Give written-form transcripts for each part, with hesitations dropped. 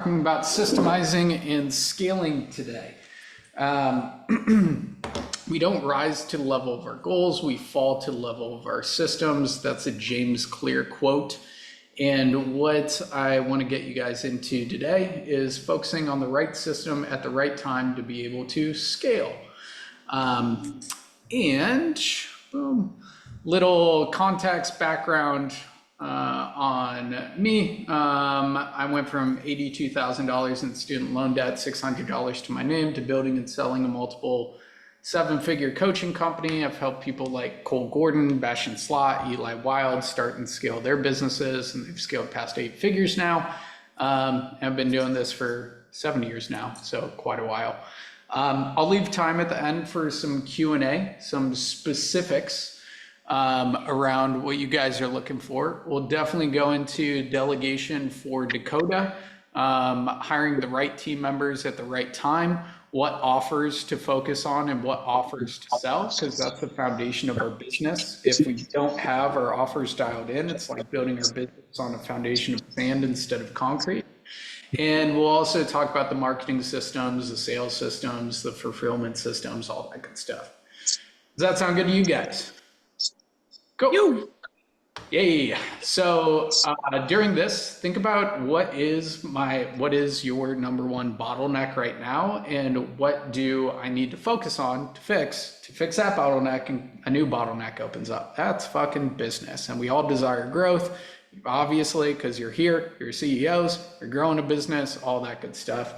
Talking about systemizing and scaling today. We don't rise to the level of our goals, we fall to the level of our systems. That's a James Clear quote. And what I want to get you guys into today is focusing on the right system at the right time to be able to scale. And boom, little context background on me. I went from $82,000 in student loan debt, $600 to my name, to building and selling a multiple seven-figure coaching company. I've helped people like Cole Gordon, Bashan Slott, Eli Wild start and scale their businesses, and they've scaled past 8 figures now. I've been doing this for 7 years now, so quite a while. I'll leave time at the end for some Q&A, some specifics around what you guys are looking for. We'll definitely go into delegation for Dakota, hiring the right team members at the right time, what offers to focus on and what offers to sell, because that's the foundation of our business. If we don't have our offers dialed in, it's like building our business on a foundation of sand instead of concrete. And we'll also talk about the marketing systems, the sales systems, the fulfillment systems, all that good stuff. Does that sound good to you guys? Go. Yay. So during this, think about what is your number one bottleneck right now, and what do I need to focus on to fix that bottleneck, and a new bottleneck opens up. That's fucking business. And we all desire growth, obviously, because you're here, you're CEOs, you're growing a business, all that good stuff.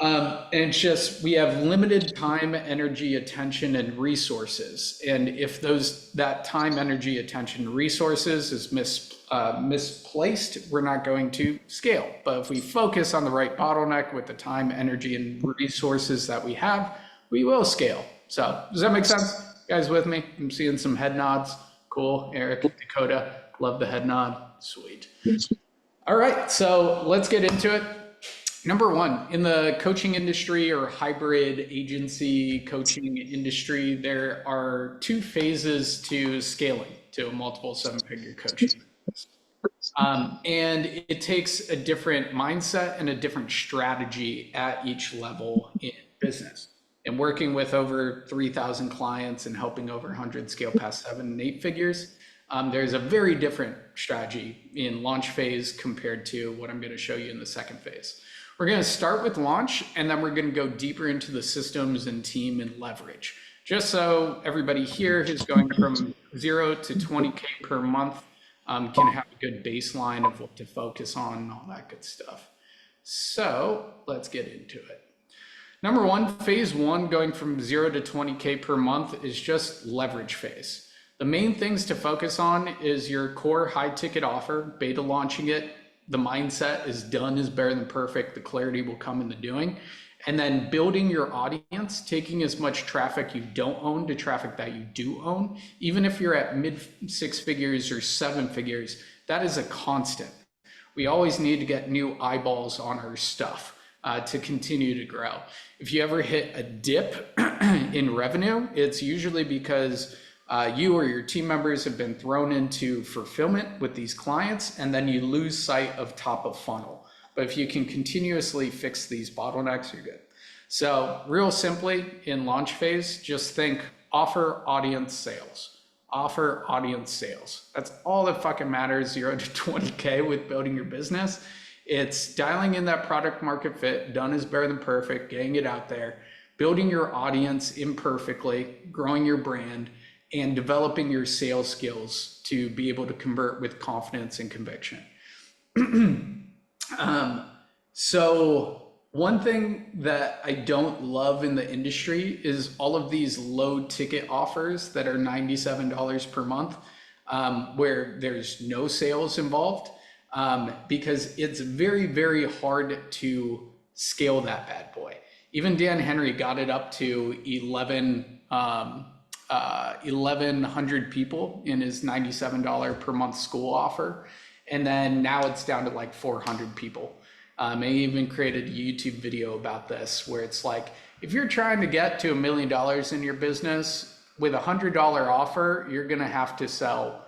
And it's just, we have limited time, energy, attention, and resources. And if that time, energy, attention, resources is misplaced, we're not going to scale. But if we focus on the right bottleneck with the time, energy, and resources that we have, we will scale. So does that make sense? You guys with me? I'm seeing some head nods. Cool. Eric, Dakota, love the head nod. Sweet. All right, so let's get into it. Number one, in the coaching industry or hybrid agency coaching industry, there are 2 phases to scaling to a multiple 7-figure coaching. And it takes a different mindset and a different strategy at each level in business. And working with over 3,000 clients and helping over 100 scale past 7 and 8 figures, there's a very different strategy in launch phase compared to what I'm going to show you in the second phase. We're going to start with launch, and then we're going to go deeper into the systems and team and leverage. Just so everybody here who's going from 0 to 20K per month can have a good baseline of what to focus on and all that good stuff. So let's get into it. Number one, phase 1, going from 0 to 20K per month, is just leverage phase. The main things to focus on is your core high ticket offer, beta launching it. The mindset is done is better than perfect. The clarity will come in the doing. And then building your audience, taking as much traffic you don't own to traffic that you do own. Even if you're at mid 6 figures or 7 figures, that is a constant. We always need to get new eyeballs on our stuff to continue to grow. If you ever hit a dip in revenue, it's usually because you or your team members have been thrown into fulfillment with these clients, and then you lose sight of top of funnel. But if you can continuously fix these bottlenecks, you're good. So real simply, in launch phase, just think offer, audience, sales. Offer, audience, sales. That's all that fucking matters, 0 to 20K with building your business. It's dialing in that product market fit, done is better than perfect, getting it out there, building your audience imperfectly, growing your brand, and developing your sales skills to be able to convert with confidence and conviction. So one thing that I don't love in the industry is all of these low ticket offers that are $97 per month, where there's no sales involved, because it's very, very hard to scale that bad boy. Even Dan Henry got it up to 1,100 people in his $97 per month Skool offer. And then now it's down to like 400 people. I even created a YouTube video about this, where it's like, if you're trying to get to $1 million in your business with a $100 offer, you're going to have to sell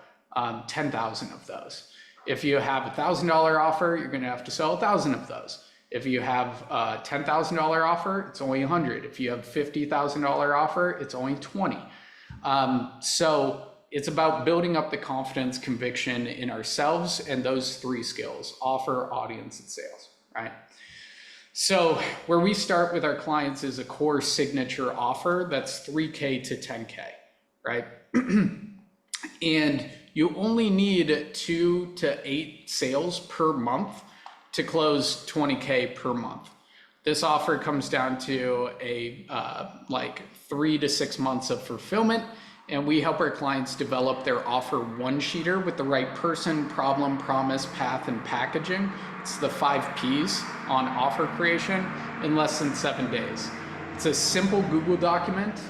10,000 of those. If you have a $1,000 offer, you're going to have to sell 1,000 of those. If you have a $10,000 offer, it's only 100. If you have $50,000 offer, it's only 20. So it's about building up the confidence, conviction in ourselves and those three skills: offer, audience, and sales, right? So where we start with our clients is a core signature offer that's 3K to 10K, right? And you only need 2 to 8 sales per month to close 20K per month. This offer comes down to a like 3 to 6 months of fulfillment, and we help our clients develop their offer one-sheeter with the right person, problem, promise, path, and packaging. It's the 5 Ps on offer creation in less than 7 days. It's a simple Google document.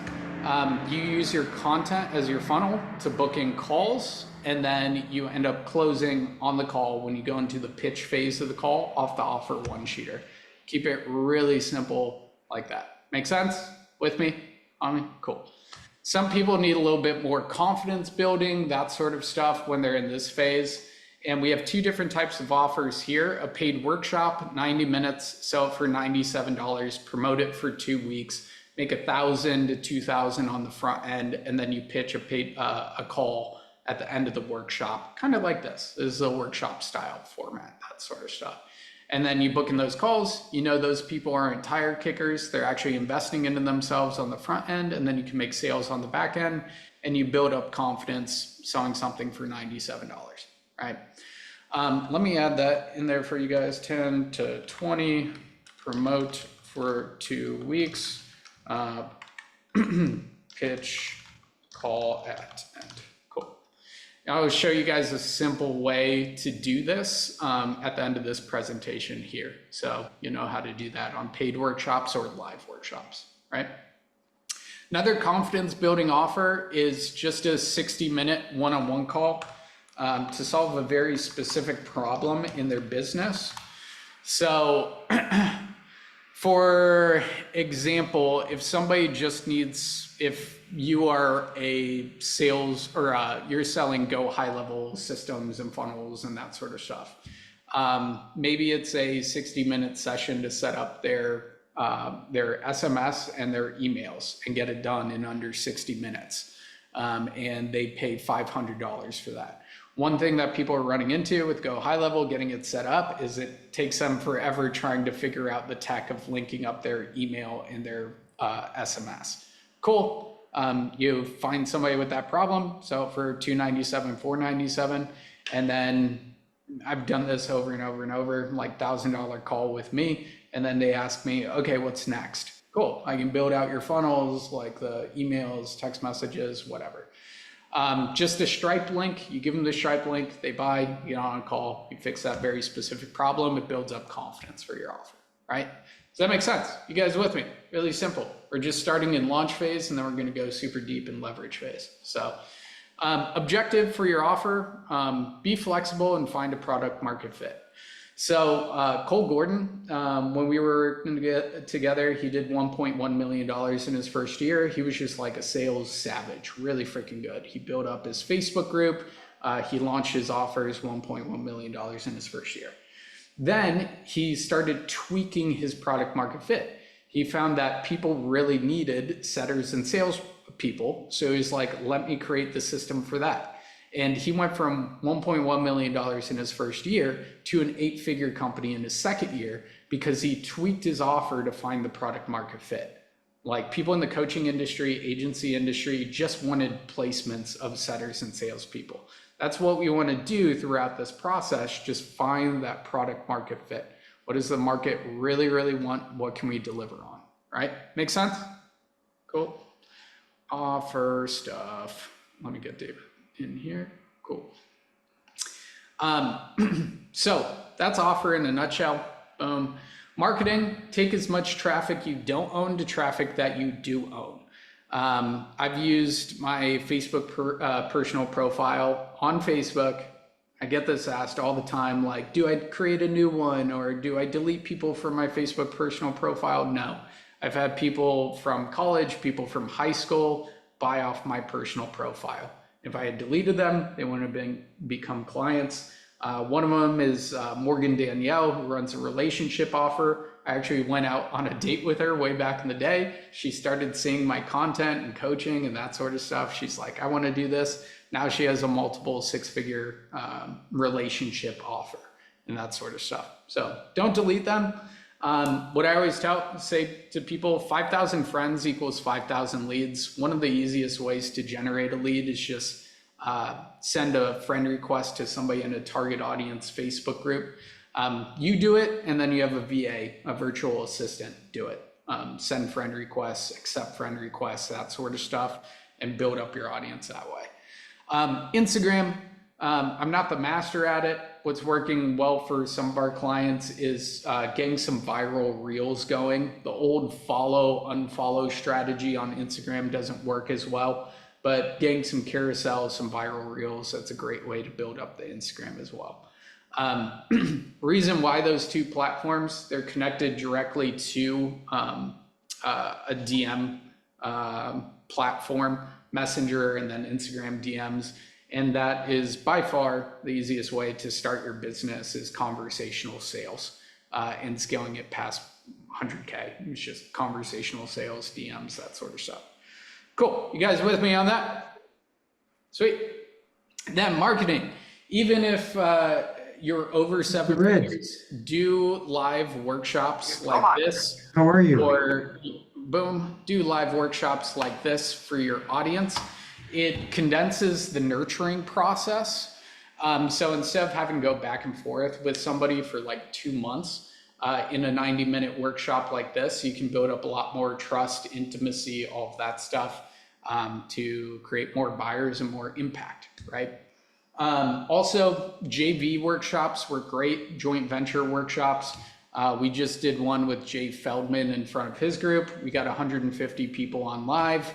You use your content as your funnel to book in calls, and then you end up closing on the call when you go into the pitch phase of the call off the offer one-sheeter. Keep it really simple like that. Make sense? With me? On me? Cool. Some people need a little bit more confidence building, that sort of stuff when they're in this phase. And we have 2 different types of offers here: a paid workshop, 90 minutes, sell it for $97, promote it for 2 weeks, make $1,000 to $2,000 on the front end, and then you pitch a call at the end of the workshop, kind of like this. This is a workshop style format, that sort of stuff. And then you book in those calls. You know those people aren't tire kickers. They're actually investing into themselves on the front end, and then you can make sales on the back end, and you build up confidence selling something for $97, right? Let me add that in there for you guys. 10 to 20, promote for 2 weeks, pitch, call at end. Cool. Now I'll show you guys a simple way to do this at the end of this presentation here. So you know how to do that on paid workshops or live workshops, right? Another confidence building offer is just a 60-minute one-on-one call to solve a very specific problem in their business. So for example, if somebody just needs, if you are a sales or you're selling Go high-level systems and funnels and that sort of stuff, maybe it's a 60-minute session to set up their SMS and their emails and get it done in under 60 minutes. And they pay $500 for that. One thing that people are running into with Go High Level, getting it set up, is it takes them forever trying to figure out the tech of linking up their email and their SMS. Cool. You find somebody with that problem, sell it for $297, $497, and then I've done this over and over and over, like $1,000 call with me, and then they ask me, okay, what's next? Cool. I can build out your funnels, like the emails, text messages, whatever. Just a Stripe link, you give them the Stripe link, they buy, you get on a call, you fix that very specific problem, it builds up confidence for your offer, right? Does that make sense? You guys with me? Really simple. We're just starting in launch phase, and then we're gonna go super deep in leverage phase. So objective for your offer, be flexible and find a product market fit. So Cole Gordon, when we were together, he did $1.1 million in his first year. He was just like a sales savage, really freaking good. He built up his Facebook group. He launched his offers, $1.1 million in his first year. Then he started tweaking his product market fit. He found that people really needed setters and sales people. So he's like, let me create the system for that. And he went from $1.1 million in his first year to an 8-figure company in his second year because he tweaked his offer to find the product market fit. Like people in the coaching industry, agency industry just wanted placements of setters and salespeople. That's what we want to do throughout this process. Just find that product market fit. What does the market really, really want? What can we deliver on? Right? Make sense? Cool. Offer stuff. Let me get Dave in here. Cool. So that's offer in a nutshell. Boom. Marketing, take as much traffic you don't own to traffic that you do own. I've used my Facebook personal profile on Facebook. I get this asked all the time, like, do I create a new one or do I delete people from my Facebook personal profile? No. I've had people from college, people from high school buy off my personal profile. If I had deleted them, they wouldn't have become clients. One of them is Morgan Danielle, who runs a relationship offer. I actually went out on a date with her way back in the day. She started seeing my content and coaching and that sort of stuff. She's like, I want to do this. Now she has a multiple six-figure relationship offer and that sort of stuff. So don't delete them. What I always say to people, 5,000 friends equals 5,000 leads. One of the easiest ways to generate a lead is just send a friend request to somebody in a target audience Facebook group. You do it, and then you have a VA, a virtual assistant, do it. Send friend requests, accept friend requests, that sort of stuff, and build up your audience that way. Instagram, I'm not the master at it. What's working well for some of our clients is getting some viral reels going. The old follow, unfollow strategy on Instagram doesn't work as well, but getting some carousels, some viral reels, that's a great way to build up the Instagram as well. Reason why those two platforms, they're connected directly to a DM platform, Messenger, and then Instagram DMs. And that is by far the easiest way to start your business is conversational sales and scaling it past 100K. It's just conversational sales, DMs, that sort of stuff. Cool. You guys with me on that? Sweet. Then marketing. Even if you're over 7 figures, do live workshops like this. How are you? Or boom, do live workshops like this for your audience. It condenses the nurturing process. So instead of having to go back and forth with somebody for like 2 months in a 90-minute workshop like this, you can build up a lot more trust, intimacy, all of that stuff to create more buyers and more impact, right? Also, JV workshops were great, joint venture workshops. We just did one with Jay Feldman in front of his group. We got 150 people on live.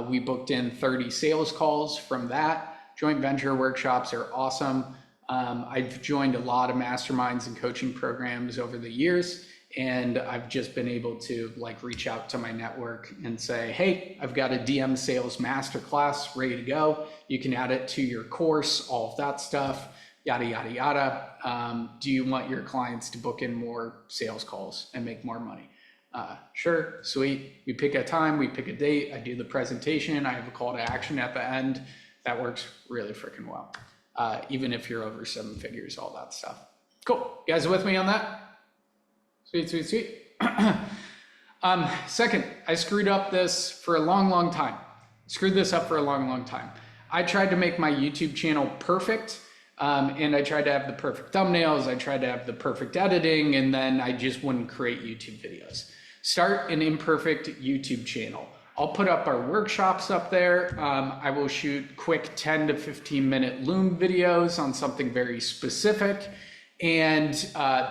We booked in 30 sales calls from that. Joint venture workshops are awesome. I've joined a lot of masterminds and coaching programs over the years, and I've just been able to like reach out to my network and say, hey, I've got a DM sales masterclass ready to go. You can add it to your course, all of that stuff, yada, yada, yada. Do you want your clients to book in more sales calls and make more money? Sure, sweet. We pick a time, we pick a date, I do the presentation, I have a call to action at the end. That works really freaking well. Even if you're over 7 figures, all that stuff. Cool, you guys with me on that? Sweet, sweet, sweet. Second, I screwed up this for a long, long time. Screwed this up for a long, long time. I tried to make my YouTube channel perfect. And I tried to have the perfect thumbnails, I tried to have the perfect editing, and then I just wouldn't create YouTube videos. Start an imperfect YouTube channel. I'll put up our workshops up there. I will shoot quick 10 to 15 minute Loom videos on something very specific, and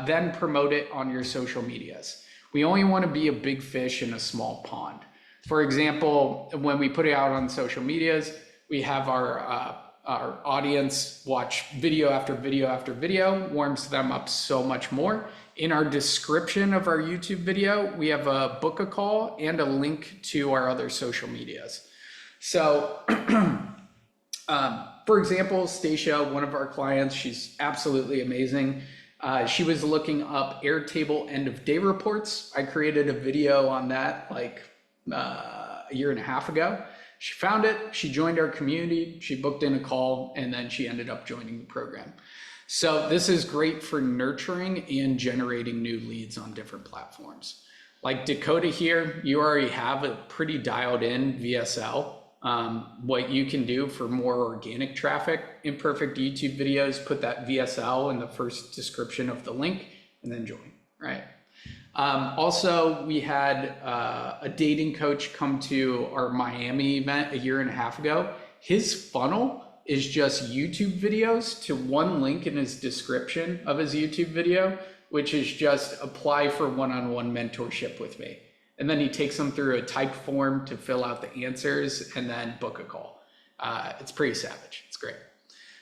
then promote it on your social medias. We only want to be a big fish in a small pond. For example, when we put it out on social medias, we have our audience watch video after video after video, warms them up so much more. In our description of our YouTube video, we have a book a call and a link to our other social medias. So, for example, Stacia, one of our clients, she's absolutely amazing. She was looking up Airtable end of day reports. I created a video on that like a year and a half ago. She found it, she joined our community, she booked in a call, and then she ended up joining the program. So this is great for nurturing and generating new leads on different platforms. Like Dakota here, you already have a pretty dialed in VSL. What you can do for more organic traffic, imperfect YouTube videos, put that VSL in the first description of the link and then join, right? Also, we had a dating coach come to our Miami event a year and a half ago. His funnel is just YouTube videos to one link in his description of his YouTube video, which is just apply for one-on-one mentorship with me. And then he takes them through a typed form to fill out the answers and then book a call. It's pretty savage, it's great.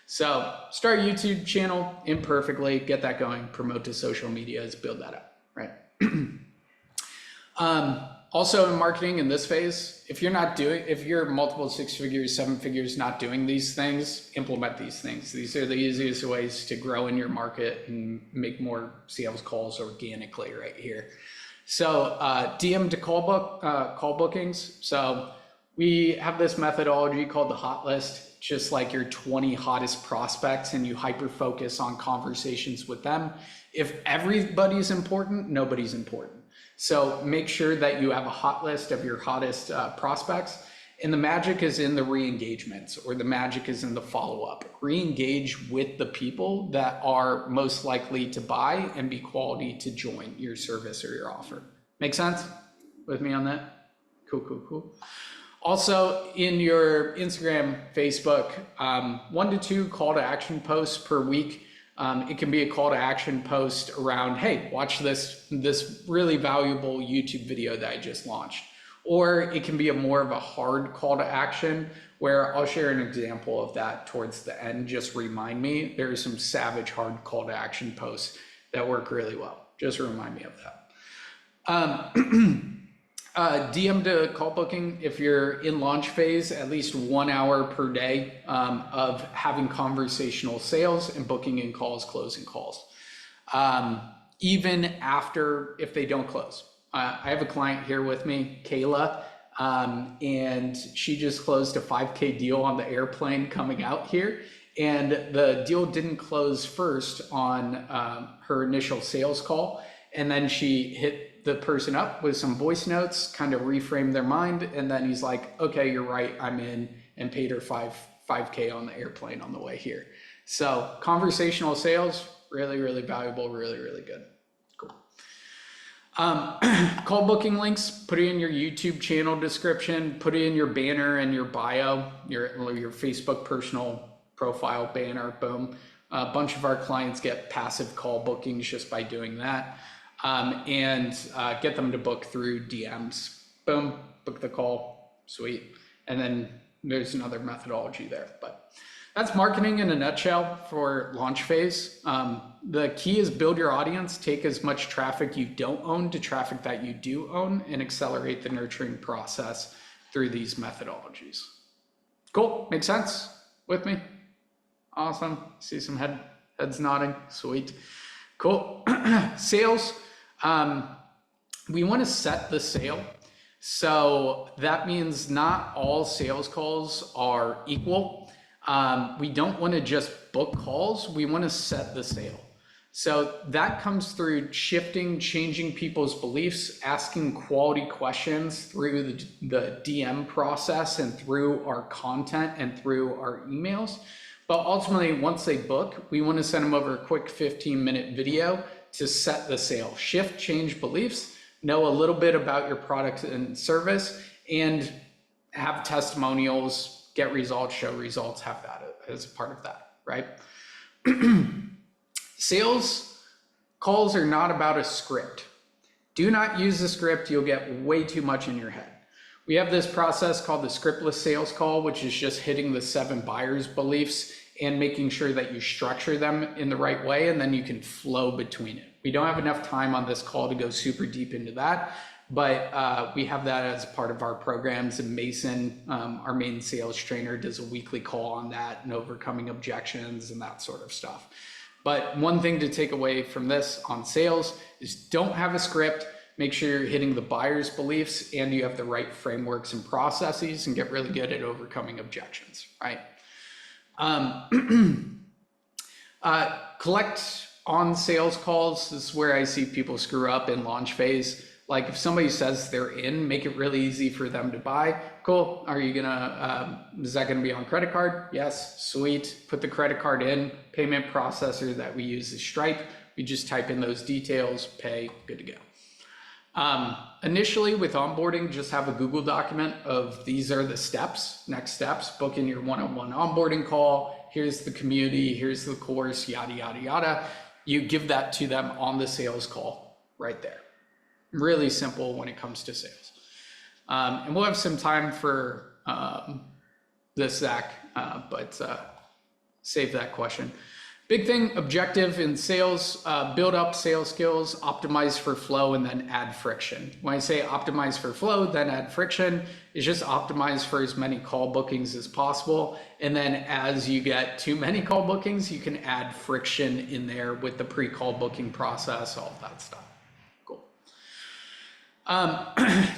So start a YouTube channel imperfectly, get that going, promote to social medias, build that up, right? Also in marketing in this phase, if you're multiple 6 figures, 7 figures not doing these things, implement these things. These are the easiest ways to grow in your market and make more sales calls organically right here. So DM to call bookings. So we have this methodology called the hot list, just like your 20 hottest prospects, and you hyper focus on conversations with them. If everybody's important, nobody's important. So make sure that you have a hot list of your hottest prospects, and the magic is in the re-engagements, or the magic is in the follow-up. Re-engage with the people that are most likely to buy and be quality to join your service or your offer. Make sense with me on that? Cool. Also, in your Instagram, Facebook, 1 to 2 call to action posts per week. It can be a call to action post around, hey, watch this really valuable YouTube video that I just launched. Or it can be more of a hard call to action, where I'll share an example of that towards the end. Just remind me, there are some savage hard call to action posts that work really well. Just remind me of that. DM to call booking, if you're in launch phase, at least 1 hour per day of having conversational sales and booking in calls, closing calls. Even after, if they don't close. I have a client here with me, Kayla, and she just closed a 5K deal on the airplane coming out here. And the deal didn't close first on her initial sales call. And then she hit the person up with some voice notes, kind of reframed their mind. And then he's like, okay, you're right, I'm in, and paid her 5K on the airplane on the way here. So conversational sales, really, really valuable, really, really good. Cool. Call booking links, put it in your YouTube channel description, put it in your banner and your bio, your Facebook personal profile banner, boom. A bunch of our clients get passive call bookings just by doing that. And get them to book through DMs. Boom, book the call, sweet. And then there's another methodology there. But that's marketing in a nutshell for launch phase. The key is build your audience, take as much traffic you don't own to traffic that you do own, and accelerate the nurturing process through these methodologies. Cool, makes sense with me? Awesome, see some heads nodding, sweet. Cool, sales. We want to set the sale. So that means not all sales calls are equal. We don't want to just book calls. We want to set the sale. So that comes through changing people's beliefs, asking quality questions through the DM process and through our content and through our emails. But ultimately, once they book, we want to send them over a quick 15-minute video to set the sale. Shift, change beliefs, know a little bit about your product and service, and have testimonials, get results, show results, have that as a part of that, right? Sales calls are not about a script. Do not use the script, you'll get way too much in your head. We have this process called the scriptless sales call, which is just hitting the 7 buyers' beliefs and making sure that you structure them in the right way, and then you can flow between it. We don't have enough time on this call to go super deep into that, but we have that as part of our programs. And Mason, our main sales trainer, does a weekly call on that and overcoming objections and that sort of stuff. But one thing to take away from this on sales is don't have a script. Make sure you're hitting the buyer's beliefs and you have the right frameworks and processes, and get really good at overcoming objections, right? Collect on sales calls. This is where I see people screw up in launch phase. Like if somebody says they're in, make it really easy for them to buy. Cool. Are you gonna, is that gonna be on credit card? Yes, sweet. Put the credit card in. Payment processor that we use is Stripe. We just type in those details, pay, good to go. Initially with onboarding, just have a Google document of these are the steps, next steps, book in your one-on-one onboarding call. Here's the community, here's the course, yada, yada, yada. You give that to them on the sales call right there. Really simple when it comes to sales. And we'll have some time for this, Zach, but save that question. Big thing, objective in sales, build up sales skills, optimize for flow, and then add friction. When I say optimize for flow, then add friction, is just optimize for as many call bookings as possible. And then as you get too many call bookings, you can add friction in there with the pre-call booking process, all of that stuff. Cool.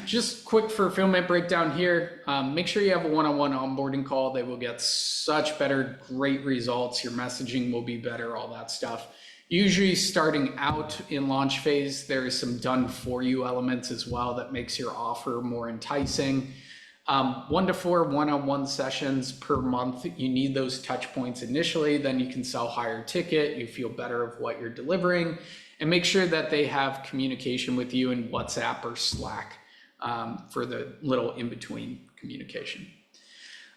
Just quick fulfillment breakdown here. Make sure you have a one-on-one onboarding call. They will get such better, great results. Your messaging will be better, all that stuff. Usually starting out in launch phase, there is some done for you elements as well that makes your offer more enticing. 1 to 4 one-on-one sessions per month. You need those touch points initially, then you can sell higher ticket. You feel better of what you're delivering. And make sure that they have communication with you in WhatsApp or Slack for the little in-between communication.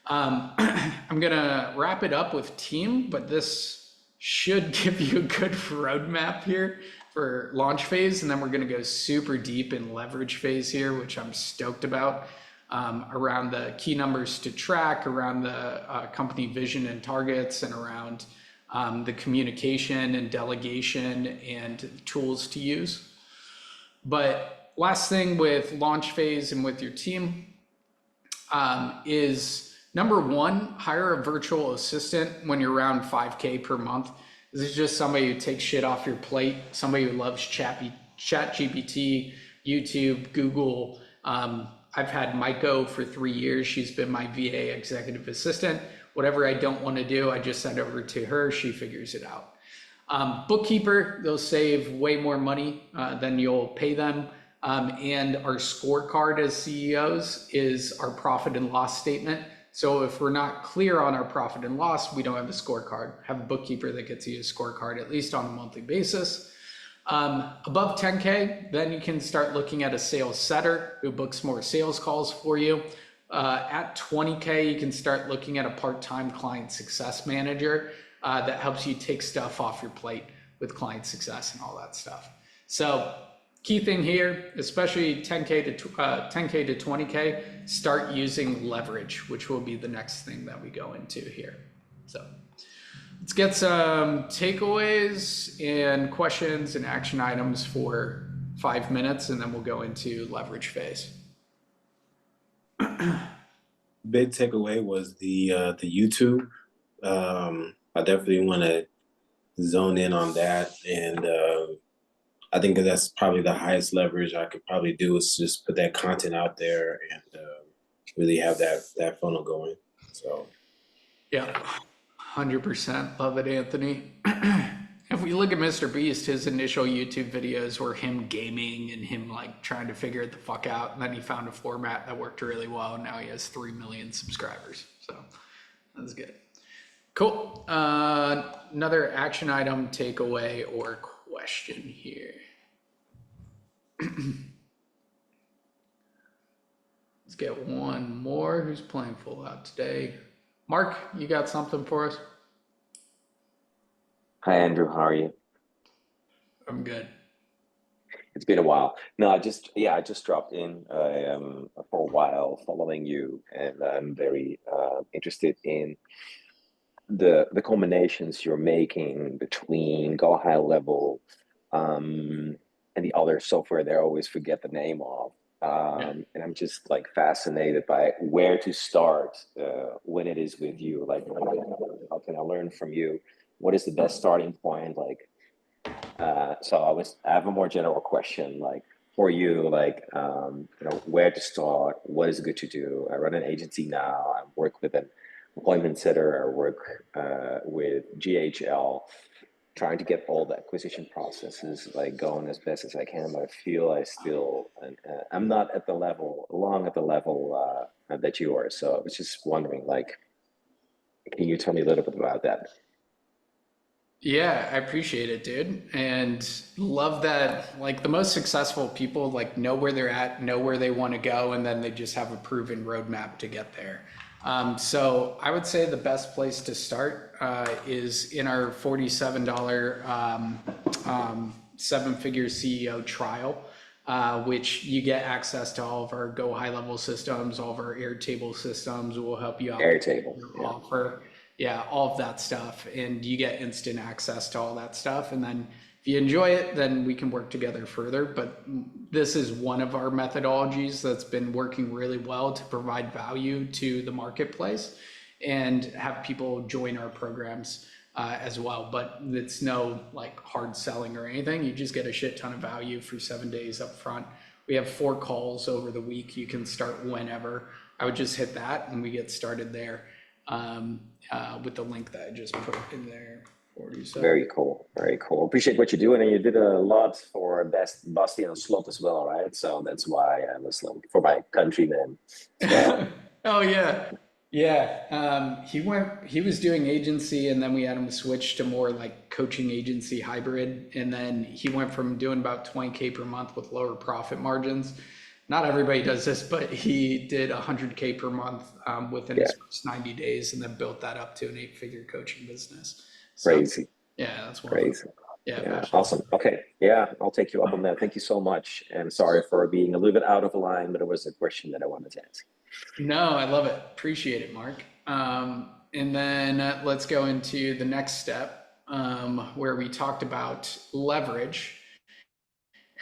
I'm gonna wrap it up with team, but this should give you a good roadmap here for launch phase. And then we're gonna go super deep in leverage phase here, which I'm stoked about, around the key numbers to track, around the company vision and targets, and around the communication and delegation and tools to use. But last thing with launch phase and with your team is number 1, hire a virtual assistant when you're around 5K per month. This is just somebody who takes shit off your plate, somebody who loves ChatGPT, YouTube, Google. I've had Maiko for 3 years. She's been my VA executive assistant. Whatever I don't want to do, I just send over to her. She figures it out. Bookkeeper, they'll save way more money than you'll pay them. And our scorecard as CEOs is our profit and loss statement. So if we're not clear on our profit and loss, we don't have a scorecard. Have a bookkeeper that gets you a scorecard at least on a monthly basis. Above 10K, then you can start looking at a sales setter who books more sales calls for you. At 20K, you can start looking at a part-time client success manager that helps you take stuff off your plate with client success and all that stuff. So key thing here, especially 10K to 20K, start using leverage, which will be the next thing that we go into here. So let's get some takeaways and questions and action items for 5 minutes, and then we'll go into leverage phase. Big takeaway was the YouTube. I definitely want to zone in on that, and I think that's probably the highest leverage I could probably do is just put that content out there and really have that funnel going. So, yeah, 100% love it, Anthony. If we look at Mr. Beast, his initial YouTube videos were him gaming and him like trying to figure it the fuck out. And then he found a format that worked really well. And now he has 3 million subscribers. So that's good. Cool. Another action item, takeaway, or question here. Let's get one more. Who's playing full out today? Mark, you got something for us? Hi, Andrew. How are you? I'm good. It's been a while. No, I just dropped in. I am for a while following you, and I'm very interested in the combinations you're making between Go High Level and the other software that I always forget the name of. And I'm just like fascinated by where to start when it is with you. Like, how can I learn from you? What is the best starting point? Like, so I have a more general question, like for you, like, where to start? What is good to do? I run an agency now. I work with an appointment setter. I work with GHL, trying to get all the acquisition processes like going as best as I can. But I feel I'm not at the level, that you are. So I was just wondering, like, can you tell me a little bit about that? Yeah, I appreciate it, dude. And love that, like the most successful people like know where they're at, know where they want to go, and then they just have a proven roadmap to get there. So I would say the best place to start is in our $47 7-figure CEO trial, which you get access to all of our Go High Level systems, all of our Airtable systems will help you out. Airtable, Offer. yeah, all of that stuff. And you get instant access to all that stuff. And then if you enjoy it, then we can work together further. But this is one of our methodologies that's been working really well to provide value to the marketplace and have people join our programs as well. But it's no like hard selling or anything. You just get a shit ton of value for 7 days up front. We have 4 calls over the week. You can start whenever. I would just hit that and we get started there with the link that I just put in there. 47. Very cool. Very cool. Appreciate what you're doing. And you did a lot for Basti and Slot as well, right? So that's why I was like, for my countrymen as well. Oh yeah. Yeah. He was doing agency and then we had him switch to more like coaching agency hybrid. And then he went from doing about 20K per month with lower profit margins. Not everybody does this, but he did 100K per month within his first 90 days and then built that up to an 8-figure coaching business. So, Crazy. yeah, that's one. Crazy. Yeah, Yeah, awesome. Okay. Yeah, I'll take you up on that. Thank you so much. And sorry for being a little bit out of line, but it was a question that I wanted to ask. No, I love it. Appreciate it, Mark. And then let's go into the next step where we talked about leverage.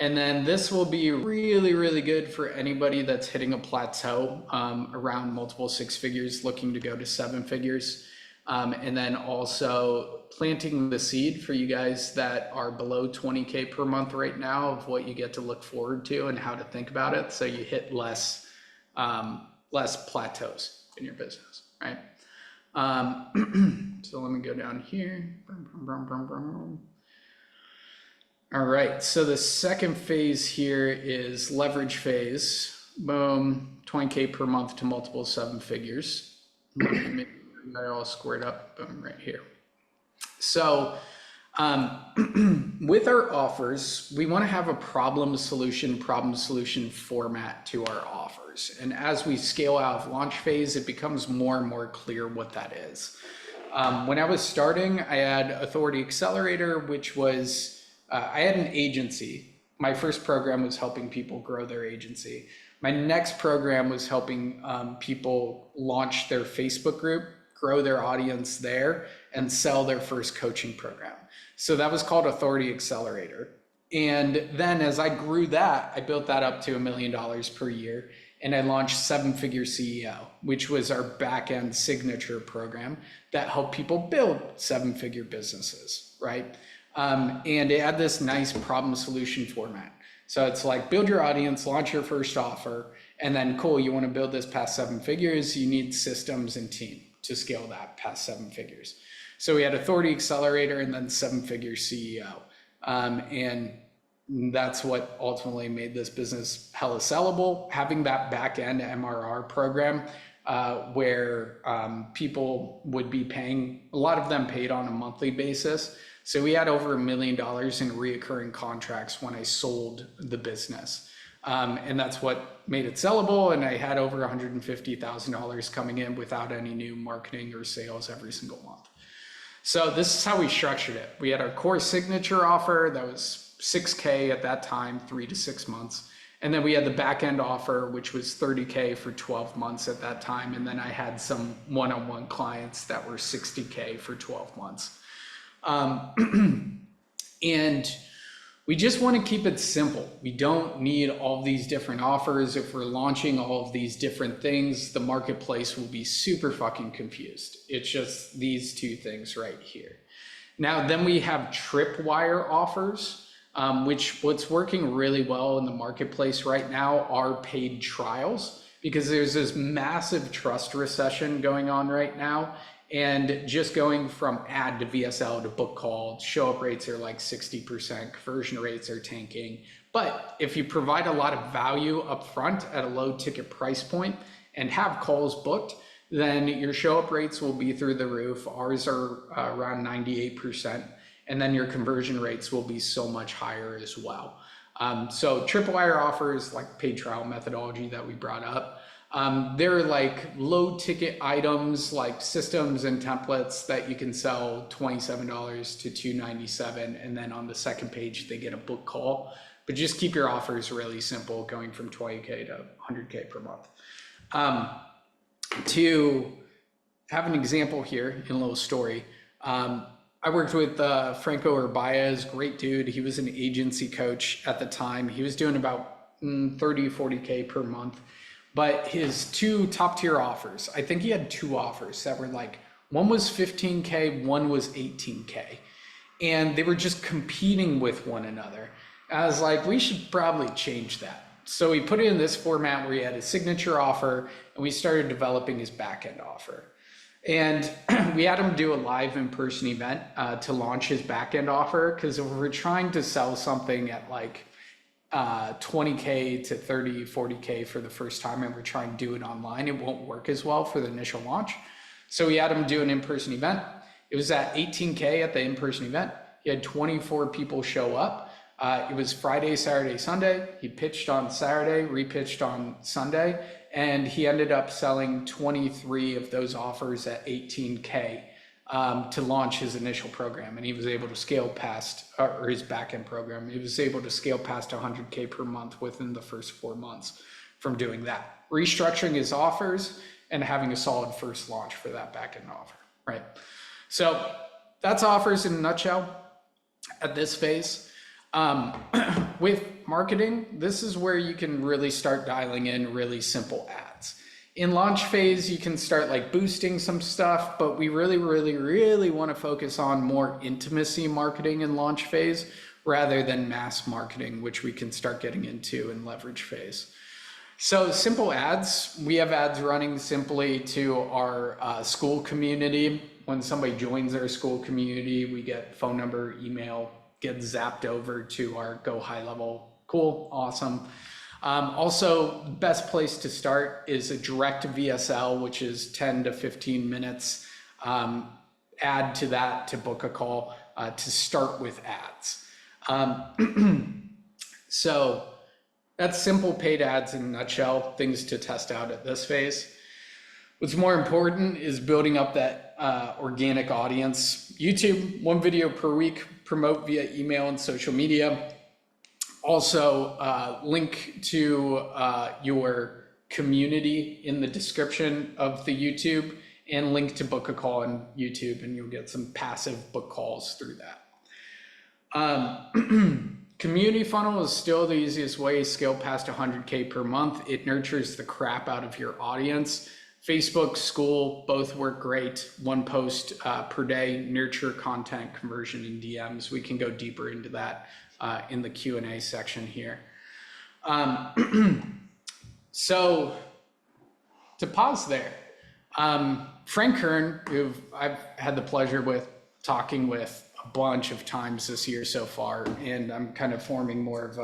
And then this will be really, really good for anybody that's hitting a plateau around multiple 6 figures, looking to go to 7 figures. And then also planting the seed for you guys that are below 20K per month right now of what you get to look forward to and how to think about it. So you hit less plateaus in your business, right? So let me go down here. All right, so the second phase here is leverage phase. Boom, 20K per month to multiple 7 figures. Make that all squared up, boom, right here. So with our offers, we want to have a problem solution format to our offers. And as we scale out of launch phase, it becomes more and more clear what that is. When I was starting, I had Authority Accelerator, which was I had an agency. My first program was helping people grow their agency. My next program was helping people launch their Facebook group, grow their audience there, and sell their first coaching program. So that was called Authority Accelerator. And then as I grew that, I built that up to $1 million per year. And I launched 7-Figure CEO, which was our back-end signature program that helped people build 7-figure businesses, right? And it had this nice problem solution format. So it's like build your audience, launch your first offer, and then cool, you want to build this past 7 figures, you need systems and team to scale that past 7 figures. So we had Authority Accelerator and then 7-Figure CEO. And that's what ultimately made this business hella sellable. Having that back-end MRR program where people would be paying, a lot of them paid on a monthly basis. So we had over $1 million in reoccurring contracts when I sold the business. And that's what made it sellable. And I had over $150,000 coming in without any new marketing or sales every single month. So this is how we structured it. We had our core signature offer that was $6K at that time, 3 to 6 months. And then we had the back end offer, which was $30K for 12 months at that time. And then I had some one-on-one clients that were $60K for 12 months. And we just want to keep it simple. We don't need all these different offers. If we're launching all of these different things, the marketplace will be super fucking confused. It's just these 2 things right here. Now, then we have tripwire offers, which what's working really well in the marketplace right now are paid trials, because there's this massive trust recession going on right now. And just going from ad to VSL to book call, show up rates are like 60%, conversion rates are tanking. But if you provide a lot of value up front at a low ticket price point and have calls booked, then your show up rates will be through the roof. Ours are around 98%. And then your conversion rates will be so much higher as well. So tripwire offers like paid trial methodology that we brought up. They're like low ticket items like systems and templates that you can sell $27 to $297. And then on the second page, they get a book call, but just keep your offers really simple, going from 20K to 100K per month. To have an example here in a little story. I worked with Franco Urbaez, great dude. He was an agency coach at the time. He was doing about 30, 40K per month. But his two top tier offers, I think he had two offers that were like, one was 15K, one was 18K. And they were just competing with one another. I was like, we should probably change that. So we put it in this format where he had a signature offer, and we started developing his backend offer. And we had him do a live in-person event to launch his backend offer, because if we're trying to sell something at like 20K to 30, 40K for the first time, and we're trying to do it online, it won't work as well for the initial launch. So we had him do an in-person event. It was at 18K at the in-person event. He had 24 people show up. It was Friday, Saturday, Sunday. He pitched on Saturday, repitched on Sunday, and he ended up selling 23 of those offers at 18K to launch his initial program. And he was able to scale past, or his backend program, he was able to scale past 100K per month within the first 4 months from doing that. Restructuring his offers and having a solid first launch for that backend offer, right? So that's offers in a nutshell at this phase. With marketing, this is where you can really start dialing in really simple ads. In launch phase, you can start like boosting some stuff, but we really want to focus on more intimacy marketing in launch phase rather than mass marketing, which we can start getting into in leverage phase. So simple ads, we have ads running simply to our Skool community. When somebody joins our Skool community, we get phone number, email, get zapped over to our Go High Level. Cool, awesome. Also, best place to start is a direct VSL, which is 10 to 15 minutes. Add to that to book a call to start with ads. So that's simple paid ads in a nutshell, things to test out at this phase. What's more important is building up that organic audience. YouTube, 1 video per week, promote via email and social media. Also, link to your community in the description of the YouTube, and link to book a call on YouTube, and you'll get some passive book calls through that. Community funnel is still the easiest way to scale past 100K per month. It nurtures the crap out of your audience. Facebook, Skool, both work great. 1 post per day, nurture content conversion in DMs. We can go deeper into that in the Q&A section here. So to pause there, Frank Kern, who I've had the pleasure with talking with a bunch of times this year so far, and I'm kind of forming more of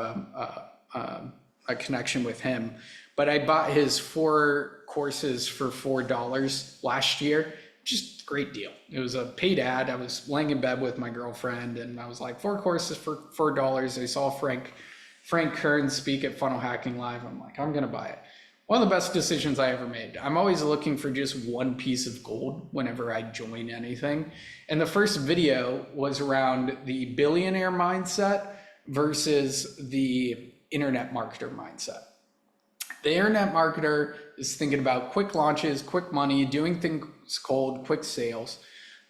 a connection with him. But I bought his 4 courses for $4 last year. Just a great deal. It was a paid ad. I was laying in bed with my girlfriend, and I was like, 4 courses for $4. I saw Frank Kern speak at Funnel Hacking Live. I'm like, I'm gonna buy it. One of the best decisions I ever made. I'm always looking for just one piece of gold whenever I join anything. And the first video was around the billionaire mindset versus the internet marketer mindset. The internet marketer is thinking about quick launches, quick money, doing things cold, quick sales.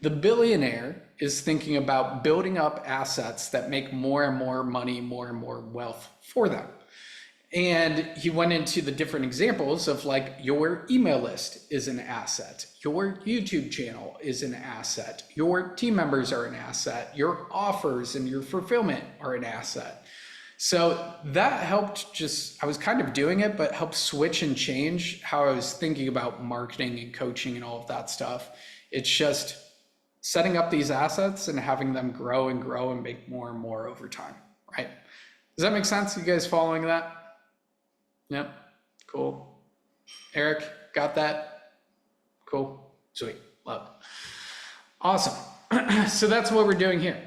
The billionaire is thinking about building up assets that make more and more money, more and more wealth for them. And he went into the different examples of like, your email list is an asset, your YouTube channel is an asset, your team members are an asset, your offers and your fulfillment are an asset. So that helped I was kind of doing it, but helped switch and change how I was thinking about marketing and coaching and all of that stuff. It's just setting up these assets and having them grow and grow and make more and more over time, right? Does that make sense? You guys following that? Yep, cool. Eric, got that? Cool, sweet, love. Awesome, so that's what we're doing here.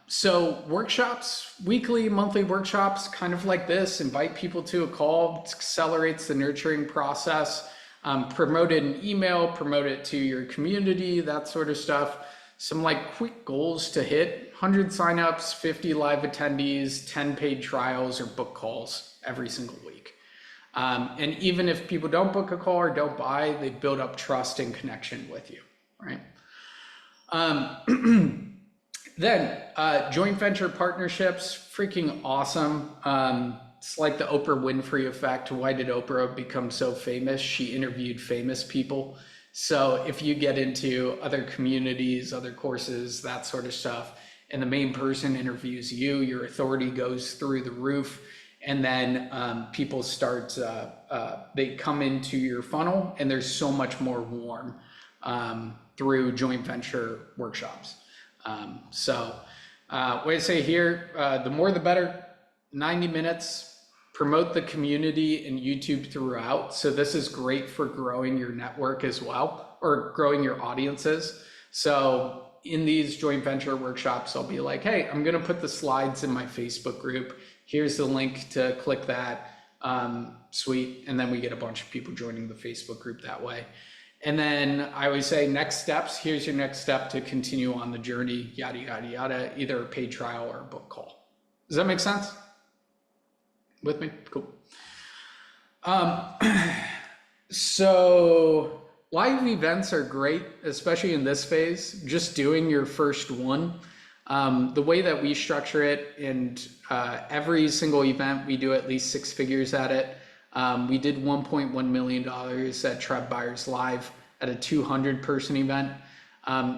So workshops, weekly, monthly workshops, kind of like this, invite people to a call, it accelerates the nurturing process, promote it in email, promote it to your community, that sort of stuff. Some like quick goals to hit: 100 signups, 50 live attendees, 10 paid trials or book calls every single week. And even if people don't book a call or don't buy, they build up trust and connection with you, right? Then joint venture partnerships, freaking awesome. It's like the Oprah Winfrey effect. Why did Oprah become so famous? She interviewed famous people. So if you get into other communities, other courses, that sort of stuff, and the main person interviews you, your authority goes through the roof. And then people start, they come into your funnel, and there's so much more warm through joint venture workshops. What I say here, the more the better, 90 minutes, promote the community and YouTube throughout. So this is great for growing your network as well, or growing your audiences. So in these joint venture workshops, I'll be like, hey, I'm gonna put the slides in my Facebook group. Here's the link to click that, sweet. And then we get a bunch of people joining the Facebook group that way. And then I always say next steps, here's your next step to continue on the journey, yada, yada, yada, either a paid trial or a book call. Does that make sense? With me? Cool. So live events are great, especially in this phase, just doing your first one. The way that we structure it, and every single event, we do at least 6 figures at it. We did $1.1 million at Tribe Buyers Live at a 200 person event.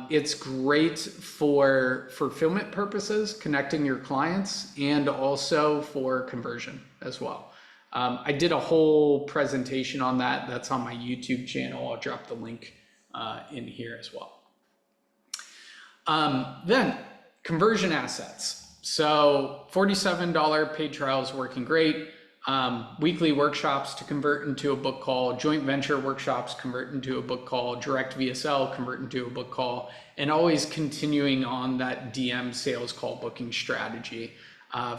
It's great for fulfillment purposes, connecting your clients, and also for conversion as well. I did a whole presentation on that. That's on my YouTube channel. I'll drop the link in here as well. Then conversion assets. So $47 paid trial is working great. Weekly workshops to convert into a book call, joint venture workshops convert into a book call, direct VSL convert into a book call, and always continuing on that DM sales call booking strategy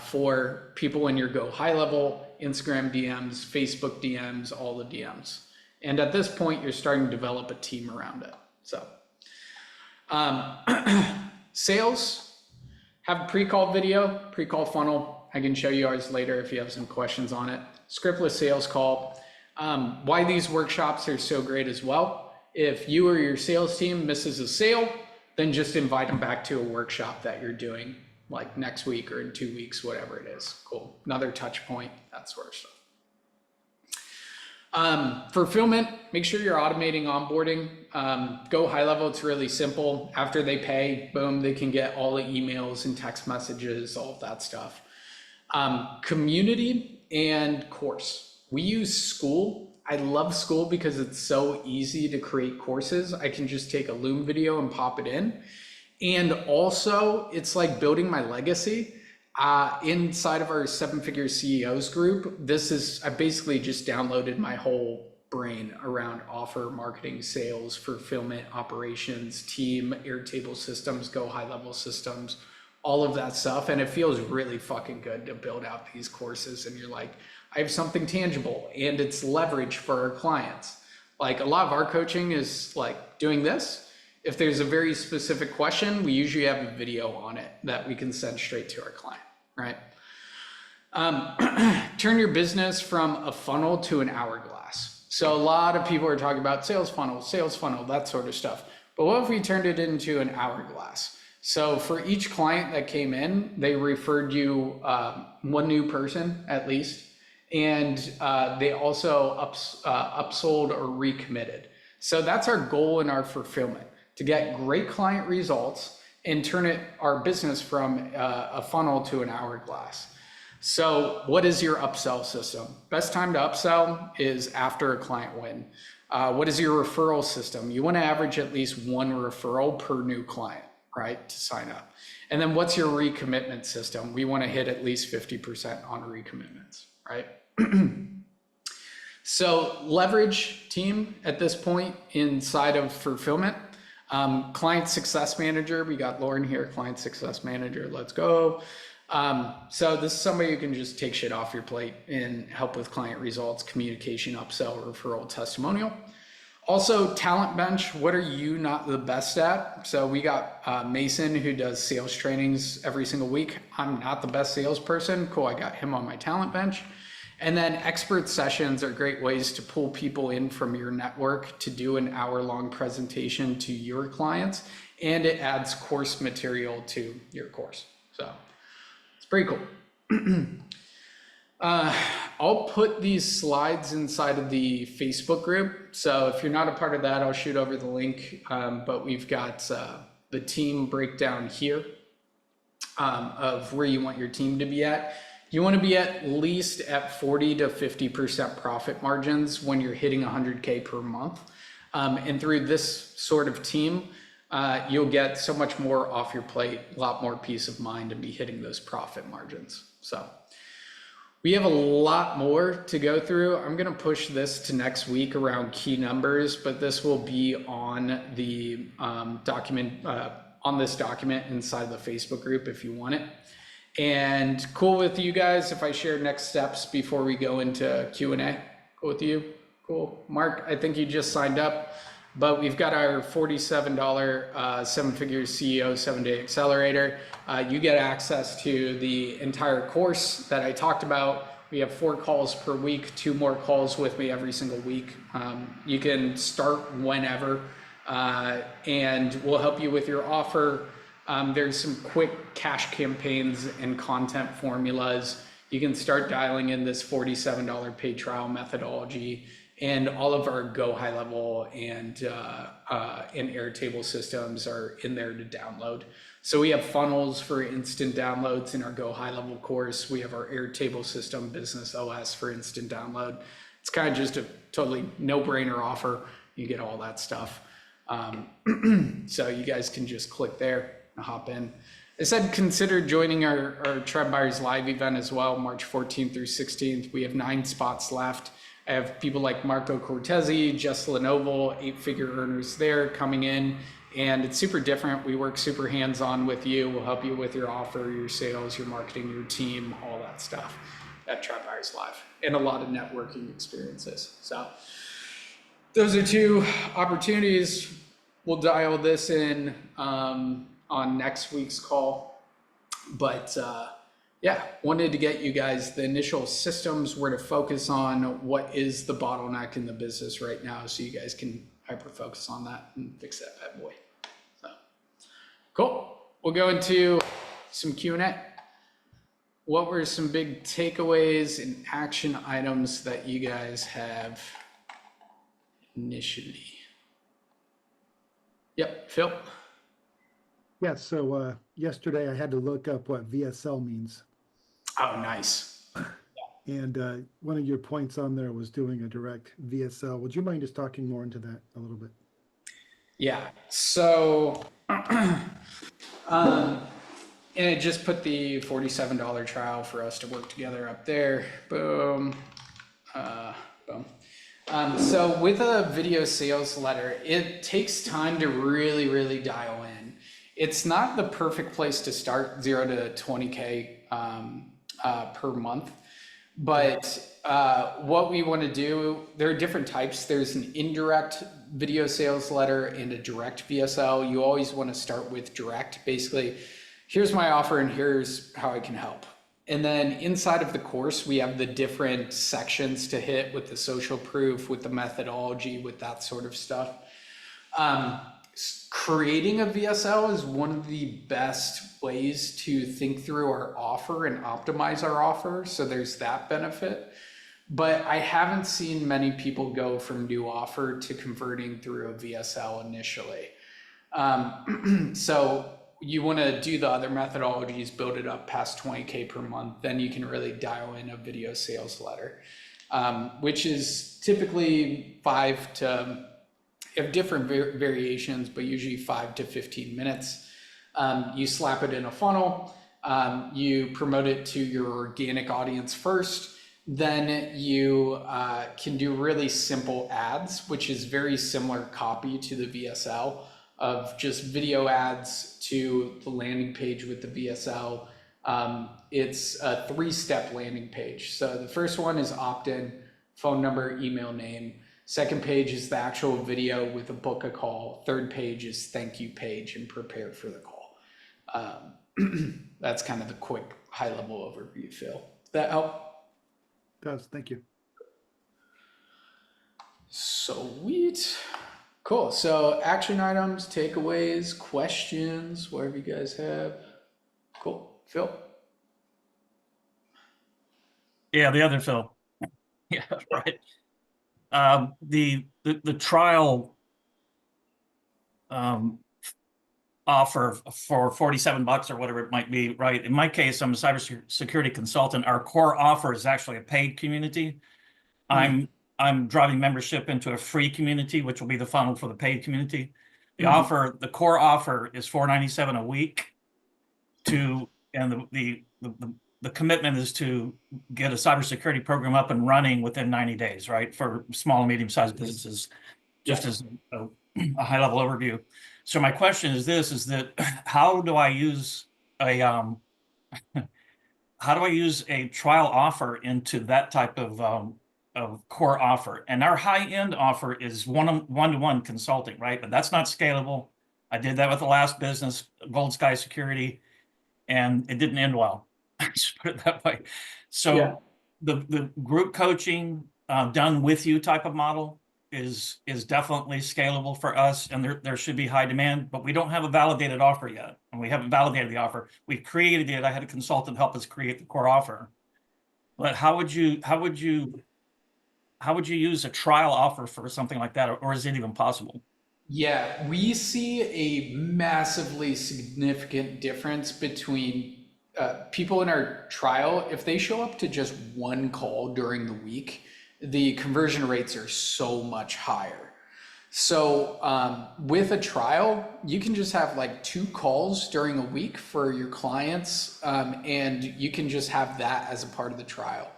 for people in your Go high level, Instagram DMs, Facebook DMs, all the DMs. And at this point, you're starting to develop a team around it. So sales, have a pre-call video, pre-call funnel. I can show you ours later if you have some questions on it. Scriptless sales call. Why these workshops are so great as well. If you or your sales team misses a sale, then just invite them back to a workshop that you're doing like next week or in 2 weeks, whatever it is. Cool. Another touch point, that sort of stuff. Fulfillment, make sure you're automating onboarding. Go high level, it's really simple. After they pay, boom, they can get all the emails and text messages, all of that stuff. Community and course. We use Skool. I love Skool because it's so easy to create courses. I can just take a Loom video and pop it in. And also, it's like building my legacy. Inside of our 7-figure CEOs group, I basically just downloaded my whole brain around offer, marketing, sales, fulfillment, operations, team, Airtable systems, Go high level systems, all of that stuff. And it feels really fucking good to build out these courses. And you're like, I have something tangible and it's leverage for our clients. Like a lot of our coaching is like doing this. If there's a very specific question, we usually have a video on it that we can send straight to our client, right? Turn your business from a funnel to an hourglass. So a lot of people are talking about sales funnel, that sort of stuff. But what if we turned it into an hourglass? So for each client that came in, they referred you one new person at least, and they also upsold or recommitted. So that's our goal in our fulfillment, to get great client results and turn our business from a funnel to an hourglass. So what is your upsell system? Best time to upsell is after a client win. What is your referral system? You want to average at least one referral per new client, right, to sign up. And then what's your recommitment system? We want to hit at least 50% on recommitments, right? So leverage team at this point inside of fulfillment. Client success manager, we got Lauren here, client success manager, let's go. So this is somebody who can just take shit off your plate and help with client results, communication, upsell, referral, testimonial. Also talent bench, what are you not the best at? So we got Mason who does sales trainings every single week. I'm not the best salesperson. Cool, I got him on my talent bench. And then expert sessions are great ways to pull people in from your network to do an hour-long presentation to your clients, and it adds course material to your course. So it's pretty cool. I'll put these slides inside of the Facebook group. So if you're not a part of that, I'll shoot over the link. But we've got the team breakdown here of where you want your team to be at. You want to be at least at 40 to 50% profit margins when you're hitting 100K per month. And through this sort of team, you'll get so much more off your plate, a lot more peace of mind, and be hitting those profit margins. So we have a lot more to go through. I'm going to push this to next week around key numbers, but this will be on the document, on this document inside the Facebook group if you want it. And cool with you guys if I share next steps before we go into Q&A? Cool with you? Cool. Mark, I think you just signed up, but we've got our $47 seven-figure CEO 7-day accelerator. You get access to the entire course that I talked about. We have 4 calls per week, 2 more calls with me every single week. You can start whenever, and we'll help you with your offer. There's some quick cash campaigns and content formulas. You can start dialing in this $47 paid trial methodology, and all of our Go High Level and Airtable systems are in there to download. So we have funnels for instant downloads in our Go High Level course. We have our Airtable system, Business OS, for instant download. It's kind of just a totally no-brainer offer. You get all that stuff. So you guys can just click there and hop in. I said consider joining our Tribe Buyers Live event as well, March 14th through 16th. We have 9 spots left. I have people like Marco Cortezi, Jess Lenoble, 8-figure earners there coming in, and it's super different. We work super hands-on with you. We'll help you with your offer, your sales, your marketing, your team, all that stuff at Tribe Buyers Live, and a lot of networking experiences. So those are 2 opportunities. We'll dial this in on next week's call, but yeah, wanted to get you guys the initial systems, where to focus on, what is the bottleneck in the business right now, so you guys can hyper focus on that and fix that bad boy. So cool. We'll go into some Q&A. What were some big takeaways and action items that you guys have initially? Yep, Phil. Yeah, so yesterday I had to look up what VSL means. Oh, nice. And one of your points on there was doing a direct VSL. Would you mind just talking more into that a little bit? Yeah, so, and it just put the $47 trial for us to work together up there. Boom, boom. So with a video sales letter, it takes time to really dial in. It's not the perfect place to start, 0 to 20K per month. But what we want to do, there are different types. There's an indirect video sales letter and a direct VSL. You always want to start with direct. Basically, here's my offer and here's how I can help. And then inside of the course, we have the different sections to hit with the social proof, with the methodology, with that sort of stuff. Creating a VSL is one of the best ways to think through our offer and optimize our offer. So there's that benefit. But I haven't seen many people go from new offer to converting through a VSL initially. So you want to do the other methodologies, build it up past 20K per month, then you can really dial in a video sales letter, which is typically 5 to, you have different variations, but usually 5 to 15 minutes. You slap it in a funnel, you promote it to your organic audience first, then you can do really simple ads, which is very similar copy to the VSL, of just video ads to the landing page with the VSL. It's a 3-step landing page. So the first one is opt-in, phone number, email, name. Second page is the actual video with a book a call. Third page is thank you page and prepare for the call. That's kind of the quick high level overview, Phil. Does that help? does. Thank you. Sweet. Cool. So action items, takeaways, questions, whatever you guys have. Cool. Phil? Yeah, the other Phil. Yeah, right. The trial offer for $47 or whatever it might be, right? In my case, I'm a cybersecurity consultant. Our core offer is actually a paid community. I'm driving membership into a free community, which will be the funnel for the paid community. The core offer is $497 a week and the commitment is to get a cybersecurity program up and running within 90 days, right? For small and medium-sized businesses, just as a high-level overview. So my question is this, is that how do I use a trial offer into that type of core offer? And our high-end offer is one-to-one consulting, right? But that's not scalable. I did that with the last business, Gold Sky Security, and it didn't end well. Just put it that way. So the group coaching done with you type of model is definitely scalable for us, and there should be high demand, but we don't have a validated offer yet, and we haven't validated the offer. We created it. I had a consultant help us create the core offer. But how would you use a trial offer for something like that, or is it even possible? Yeah, we see a massively significant difference between people in our trial. If they show up to just one call during the week, the conversion rates are so much higher. So with a trial, you can just have like 2 calls during a week for your clients, and you can just have that as a part of the trial.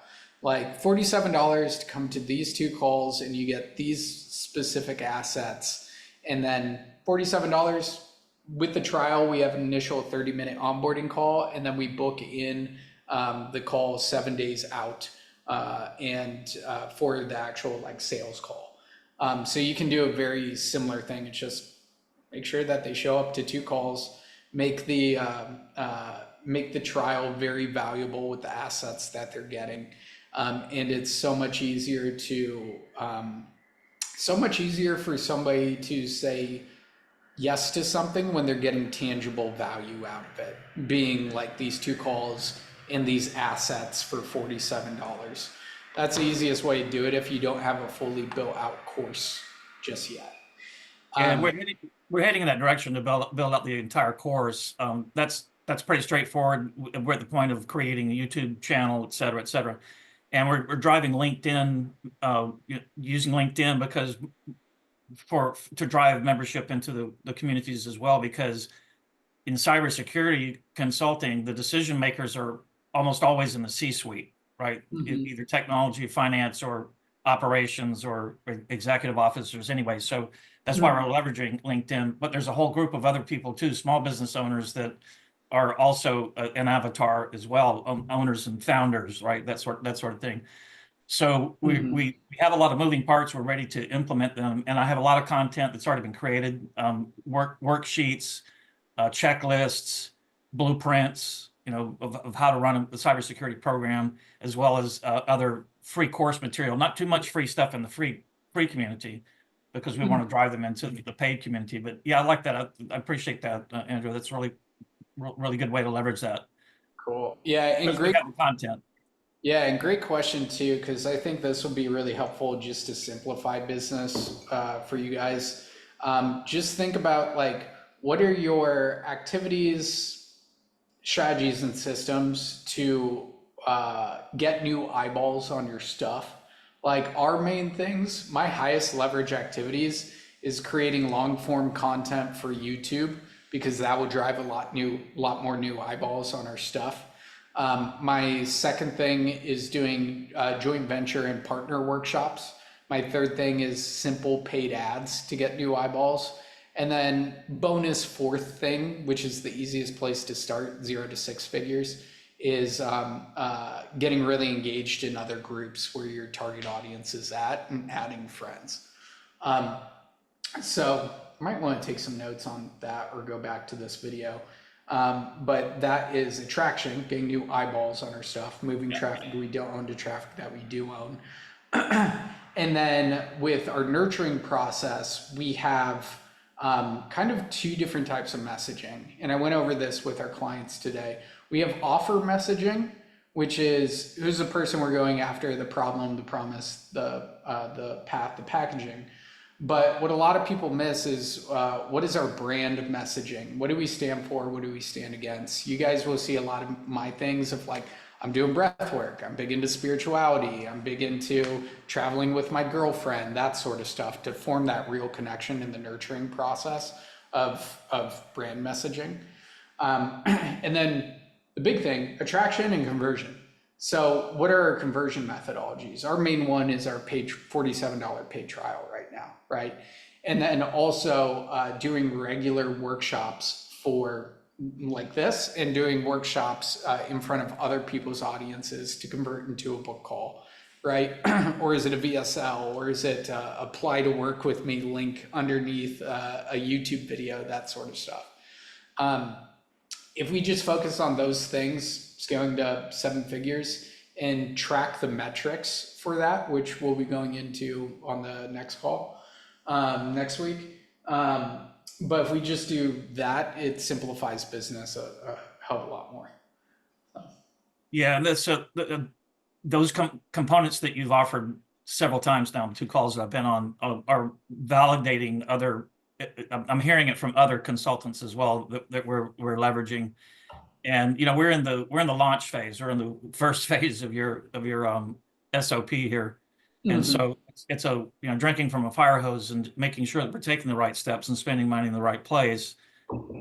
Like $47 to come to these 2 calls, and you get these specific assets. And then $47 with the trial, we have an initial 30-minute onboarding call, and then we book in the call 7 days out for the actual like sales call. So you can do a very similar thing. It's just make sure that they show up to 2 calls, make the trial very valuable with the assets that they're getting, and it's so much easier for somebody to say yes to something when they're getting tangible value out of it, being like these 2 calls and these assets for $47. That's the easiest way to do it if you don't have a fully built out course just yet. And we're heading in that direction to build out the entire course. That's pretty straightforward. We're at the point of creating a YouTube channel, et cetera, and we're driving LinkedIn, using LinkedIn because to drive membership into the communities as well. Because in cybersecurity consulting, the decision makers are almost always in the C-suite, right? Either technology, finance, or operations, or executive officers anyway. So that's why we're leveraging LinkedIn. But there's a whole group of other people too, small business owners that are also an avatar as well, owners and founders, right? That sort of thing. So we have a lot of moving parts. We're ready to implement them, and I have a lot of content that's already been created, worksheets, checklists, blueprints, of how to run a cybersecurity program, as well as other free course material. Not too much free stuff in the free community, because we want to drive them into the paid community. But yeah, I like that. I appreciate that, Andrew. That's really good way to leverage that. Cool. Yeah, and great content. Yeah, and great question too, because I think this will be really helpful just to simplify business for you guys. Just think about like, what are your activities, strategies, and systems to get new eyeballs on your stuff? Like our main things, my highest leverage activities is creating long form content for YouTube, because that will drive a lot more new eyeballs on our stuff. My second thing is doing joint venture and partner workshops. My third thing is simple paid ads to get new eyeballs. And then bonus fourth thing, which is the easiest place to start, 0 to 6 figures, is getting really engaged in other groups where your target audience is at and adding friends. So I might want to take some notes on that or go back to this video. But that is attraction, getting new eyeballs on our stuff, moving traffic we don't own to traffic that we do own. And then with our nurturing process, we have kind of two different types of messaging. And I went over this with our clients today. We have offer messaging, which is who's the person we're going after, the problem, the promise, the path, the packaging. But what a lot of people miss is what is our brand messaging? What do we stand for? What do we stand against? You guys will see a lot of my things of like, I'm doing breath work. I'm big into spirituality. I'm big into traveling with my girlfriend, that sort of stuff, to form that real connection in the nurturing process of brand messaging. And then the big thing, attraction and conversion. So what are our conversion methodologies? Our main one is our $47 paid trial right now, right? And then also doing regular workshops for like this, and doing workshops in front of other people's audiences to convert into a book call, right? Or is it a VSL, or is it apply to work with me link underneath a YouTube video, that sort of stuff. If we just focus on those things, scaling to 7 figures, and track the metrics for that, which we'll be going into on the next call next week. But if we just do that, it simplifies business a hell of a lot more. So. Yeah, and that's those components that you've offered several times now, 2 calls that I've been on, are validating other. I'm hearing it from other consultants as well that we're leveraging, and we're in the launch phase. We're in the first phase of your SOP here. And so it's drinking from a fire hose and making sure that we're taking the right steps and spending money in the right place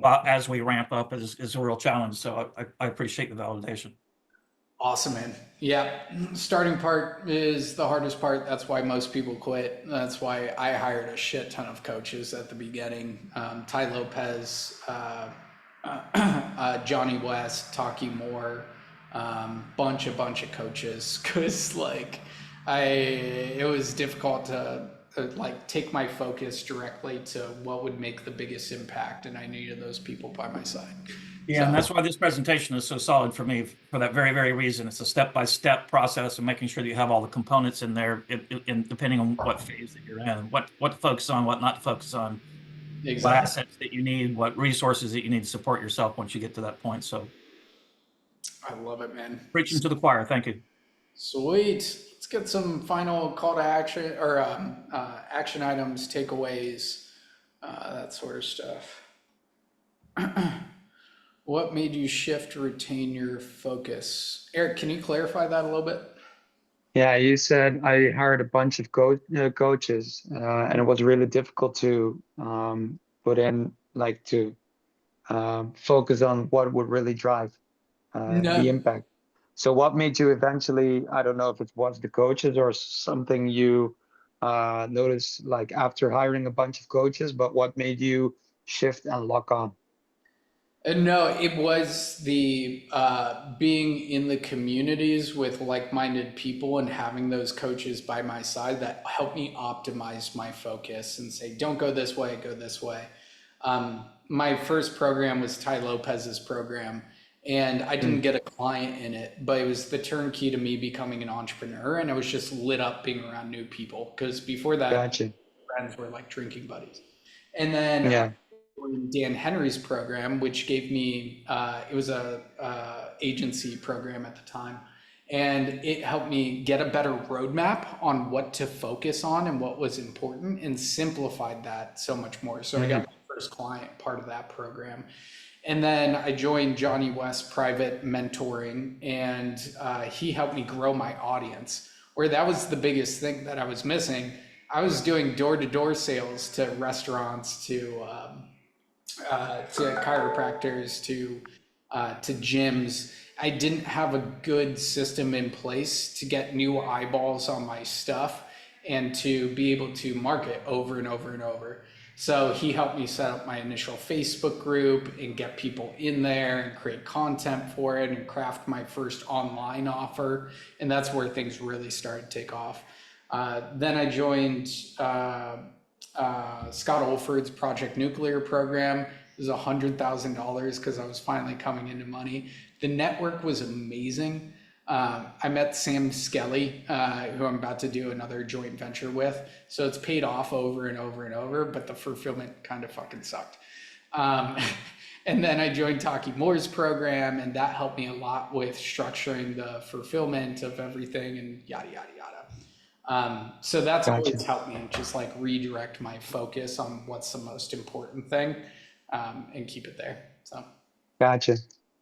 as we ramp up is a real challenge. So I appreciate the validation. Awesome, man. Yeah, starting part is the hardest part. That's why most people quit. That's why I hired a shit ton of coaches at the beginning. Ty Lopez, Johnny West, Taki Moore, bunch of coaches, because like it was difficult to like take my focus directly to what would make the biggest impact, and I needed those people by my side. Yeah, and that's why this presentation is so solid for me, for that very, very reason. It's a step-by-step process of making sure that you have all the components in there, depending on what phase that you're in, what to focus on, what not to focus on, Exactly. What assets that you need, what resources that you need to support yourself once you get to that point. So I love it, man. Preaching to the choir. Thank you. Sweet. Let's get some final call to action or action items, takeaways, that sort of stuff. What made you shift to retain your focus? Eric, can you clarify that a little bit? Yeah, you said I hired a bunch of coaches, and it was really difficult to put in, like, to focus on what would really drive the impact. So what made you eventually, I don't know if it was the coaches or something you noticed like after hiring a bunch of coaches, but what made you shift and lock on? No, it was the being in the communities with like-minded people and having those coaches by my side that helped me optimize my focus and say, don't go this way, go this way. My first program was Ty Lopez's program, and I didn't get a client in it, but it was the turnkey to me becoming an entrepreneur, and I was just lit up being around new people, because before that, Gotcha. friends were like drinking buddies. And then Dan Henry's program, which gave me, it was a agency program at the time, and it helped me get a better roadmap on what to focus on and what was important, and simplified that so much more. So I got my first client part of that program. And then I joined Johnny West Private Mentoring, and he helped me grow my audience, where that was the biggest thing that I was missing. I was doing door-to-door sales to restaurants, to chiropractors, to gyms. I didn't have a good system in place to get new eyeballs on my stuff and to be able to market over and over and over. So he helped me set up my initial Facebook group and get people in there and create content for it and craft my first online offer. And that's where things really started to take off. Then I joined Scott Olford's Project Nuclear program. It was $100,000 because I was finally coming into money. The network was amazing. I met Sam Skelly, who I'm about to do another joint venture with. So it's paid off over and over and over, but the fulfillment kind of fucking sucked. And then I joined Taki Moore's program, and that helped me a lot with structuring the fulfillment of everything and yada, yada, yada. So that's Gotcha. always helped me just like redirect my focus on what's the most important thing, and keep it there. So. Gotcha.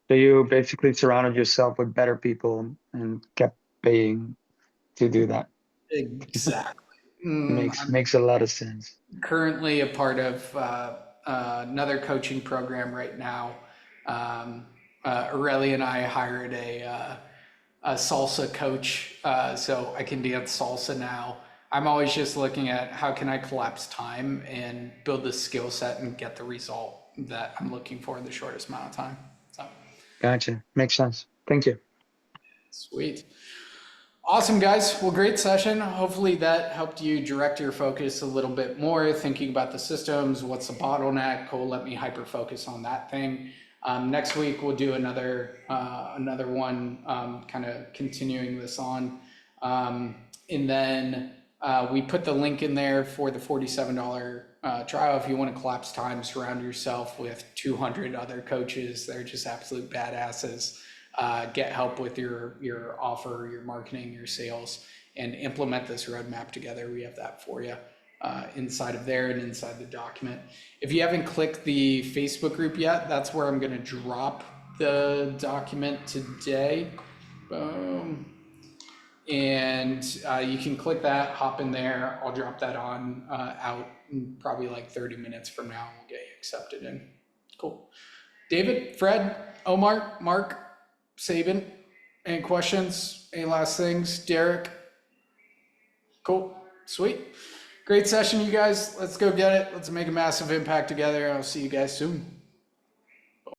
So you basically surrounded yourself with better people and kept paying to do that. Exactly. Makes a lot of sense. Currently a part of another coaching program right now. Aurelia and I hired a salsa coach, so I can dance salsa now. I'm always just looking at how can I collapse time and build the skill set and get the result that I'm looking for in the shortest amount of time. So. Gotcha. Makes sense. Thank you. Sweet. Awesome, guys. Well, great session. Hopefully that helped you direct your focus a little bit more, thinking about the systems, what's the bottleneck. Cool, let me hyper focus on that thing. Next week, we'll do another one, kind of continuing this on. And then we put the link in there for the $47 trial. If you want to collapse time, surround yourself with 200 other coaches. They're just absolute badasses. Get help with your offer, your marketing, your sales, and implement this roadmap together. We have that for you inside of there and inside the document. If you haven't clicked the Facebook group yet, that's where I'm going to drop the document today. Boom. And you can click that, hop in there. I'll drop that on out in probably like 30 minutes from now. We'll get you accepted in. Cool. David, Fred, Omar, Mark, Sabin, any questions? Any last things? Derek? Cool. Sweet. Great session, you guys. Let's go get it. Let's make a massive impact together. I'll see you guys soon.